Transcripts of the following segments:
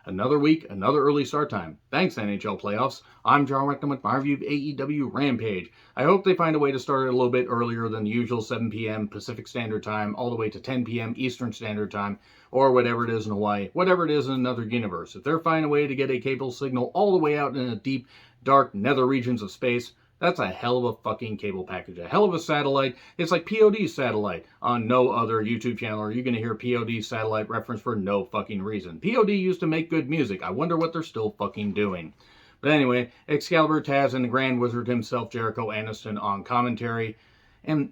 Another week, another early start time. Thanks, NHL Playoffs. I'm John Rectum with my review of AEW Rampage. I hope they find a way to start it a little bit earlier than the usual 7 p.m. Pacific Standard Time, all the way to 10 p.m. Eastern Standard Time, or whatever it is in Hawaii, whatever it is in another universe. If they're finding a way to get a cable signal all the way out in the deep, dark nether regions of space, that's a hell of a fucking cable package, a hell of a satellite. It's like POD satellite. On no other YouTube channel are you going to hear POD satellite reference for no fucking reason. POD used to make good music. I wonder what they're still fucking doing. But anyway, Excalibur, Taz, and the Grand Wizard himself, Jericho Aniston, on commentary. And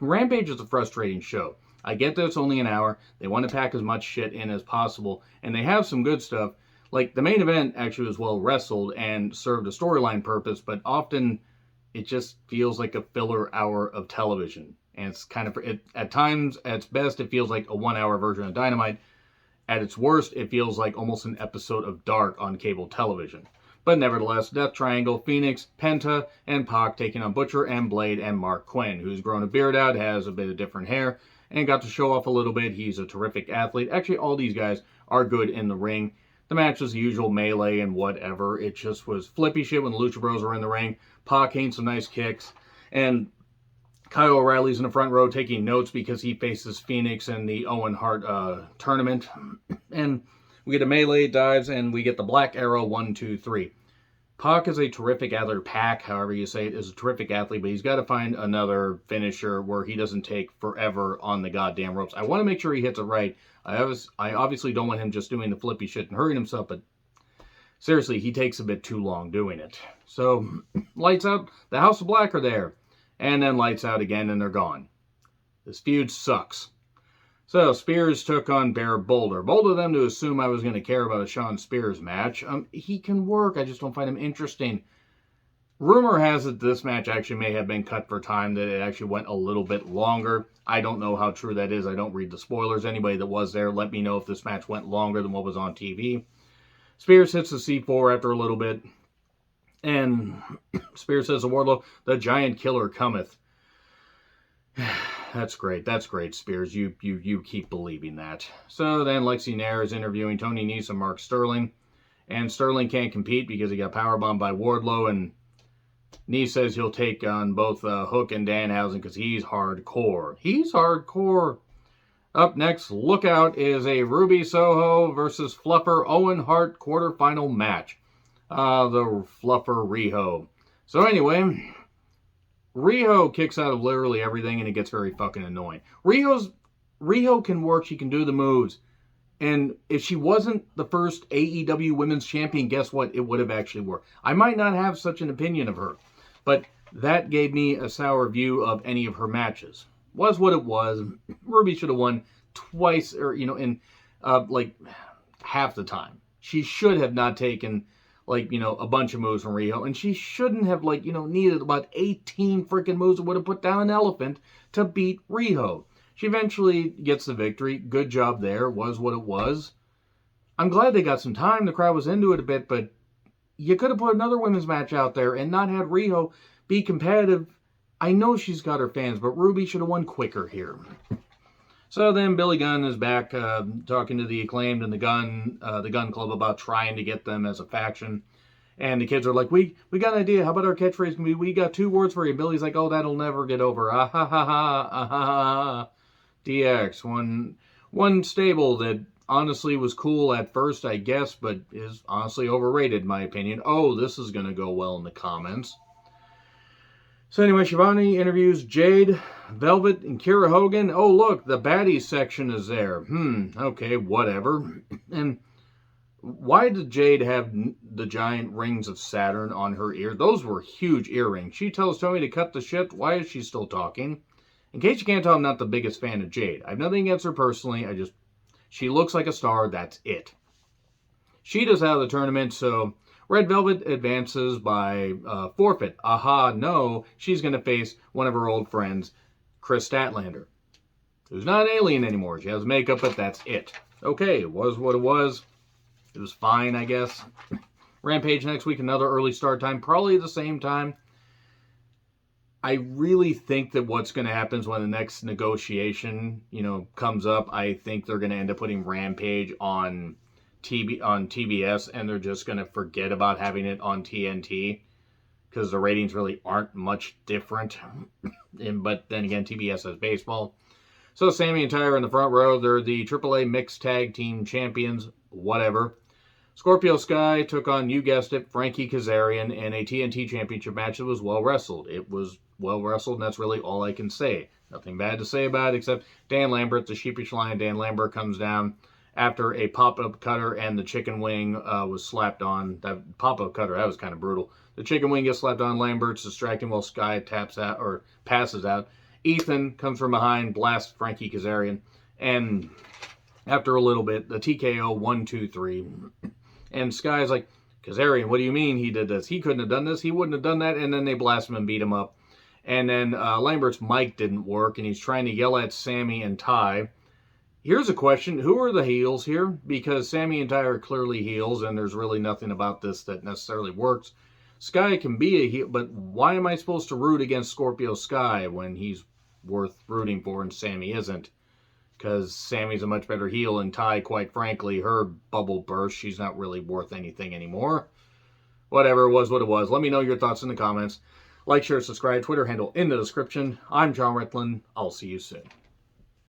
Rampage is a frustrating show. I get that it's only an hour. They want to pack as much shit in as possible. And they have some good stuff. Like, the main event actually was well wrestled and served a storyline purpose, but often it just feels like a filler hour of television. And it's kind of, at times, at its best, it feels like a 1 hour version of Dynamite. At its worst, it feels like almost an episode of Dark on cable television. But nevertheless, Death Triangle, Phoenix, Penta, and Pac taking on Butcher and Blade and Mark Quinn, who's grown a beard out, has a bit of different hair, and got to show off a little bit. He's a terrific athlete. Actually, all these guys are good in the ring. The match was the usual melee and whatever. It just was flippy shit when the Lucha Bros were in the ring. Pac aimed some nice kicks. And Kyle O'Reilly's in the front row taking notes because he faces Phoenix in the Owen Hart tournament. And we get a melee, dives, and we get the Black Arrow 1, 2, 3. Pac is a terrific athlete. Pac, however you say it, is a terrific athlete, but he's got to find another finisher where he doesn't take forever on the goddamn ropes. I want to make sure he hits it right. I obviously don't want him just doing the flippy shit and hurting himself, but seriously, he takes a bit too long doing it. So, lights out, the House of Black are there, and then lights out again, and they're gone. This feud sucks. So, Spears took on Bear Boulder. Bold of them to assume I was going to care about a Shawn Spears match. He can work, I just don't find him interesting. Rumor has it this match actually may have been cut for time, that it actually went a little bit longer. I don't know how true that is. I don't read the spoilers. Anybody that was there, let me know if this match went longer than what was on TV. Spears hits the C4 after a little bit. And Spears says to Wardlow, "The giant killer cometh." That's great. That's great, Spears. You keep believing that. So then Lexi Nair is interviewing Tony Nese and Mark Sterling. And Sterling can't compete because he got powerbombed by Wardlow, and Nese says he'll take on both Hook and Danhausen because he's hardcore. He's hardcore. Up next, Lookout is a Ruby Soho versus Fluffer Owen Hart quarterfinal match. The Fluffer Riho. So anyway, Riho kicks out of literally everything and it gets very fucking annoying. Riho can work. She can do the moves. And if she wasn't the first AEW Women's Champion, guess what? It would have actually worked. I might not have such an opinion of her, but that gave me a sour view of any of her matches. Was what it was. Ruby should have won twice, or, in like half the time. She should have not taken, a bunch of moves from Riho, and she shouldn't have, needed about 18 freaking moves that would have put down an elephant to beat Riho. She eventually gets the victory. Good job there. Was what it was. I'm glad they got some time. The crowd was into it a bit, but you could have put another women's match out there and not had Riho be competitive. I know she's got her fans, but Ruby should have won quicker here. So then Billy Gunn is back talking to the Acclaimed and the Gun Club about trying to get them as a faction. And the kids are like, we got an idea. How about our catchphrase can be, "We got 2 words for you." Billy's like, "Oh, that'll never get over. Ah ha ha ha, ah ha ha. DX, one stable that honestly was cool at first, I guess, but is honestly overrated in my opinion." Oh, this is going to go well in the comments. So anyway, Shivani interviews Jade, Velvet, and Kira Hogan. Oh, look, the baddies section is there. Okay, whatever. And why did Jade have the giant rings of Saturn on her ear? Those were huge earrings. She tells Tony to cut the shit. Why is she still talking? In case you can't tell, I'm not the biggest fan of Jade. I have nothing against her personally. She looks like a star. That's it. She does out of the tournament, so Red Velvet advances by forfeit. Aha, no. She's going to face one of her old friends, Chris Statlander, who's not an alien anymore. She has makeup, but that's it. Okay, it was what it was. It was fine, I guess. Rampage next week, another early start time, probably the same time. I really think that what's going to happen is when the next negotiation, comes up, I think they're going to end up putting Rampage on TBS, and they're just going to forget about having it on TNT because the ratings really aren't much different. But then again, TBS has baseball. So Sammy and Ty are in the front row. They're the AAA Mixed Tag Team Champions, whatever. Scorpio Sky took on, you guessed it, Frankie Kazarian in a TNT Championship match that was well wrestled. It was well wrestled, and that's really all I can say. Nothing bad to say about it, except Dan Lambert, the sheepish lion. Dan Lambert comes down after a pop-up cutter, and the chicken wing was slapped on. That pop-up cutter, that was kind of brutal. The chicken wing gets slapped on. Lambert's distracting while Sky taps out, or passes out. Ethan comes from behind, blasts Frankie Kazarian, and after a little bit, the TKO 1, 2, 3. And Sky's like, Kazarian, what do you mean he did this? He couldn't have done this. He wouldn't have done that. And then they blast him and beat him up. And then Lambert's mic didn't work, and he's trying to yell at Sammy and Ty. Here's a question. Who are the heels here? Because Sammy and Ty are clearly heels, and there's really nothing about this that necessarily works. Sky can be a heel, but why am I supposed to root against Scorpio Sky when he's worth rooting for and Sammy isn't? Because Sammy's a much better heel, and Ty, quite frankly, her bubble burst, she's not really worth anything anymore. Whatever, it was what it was. Let me know your thoughts in the comments. Like, share, subscribe, Twitter handle in the description. I'm John Ritlin. I'll see you soon.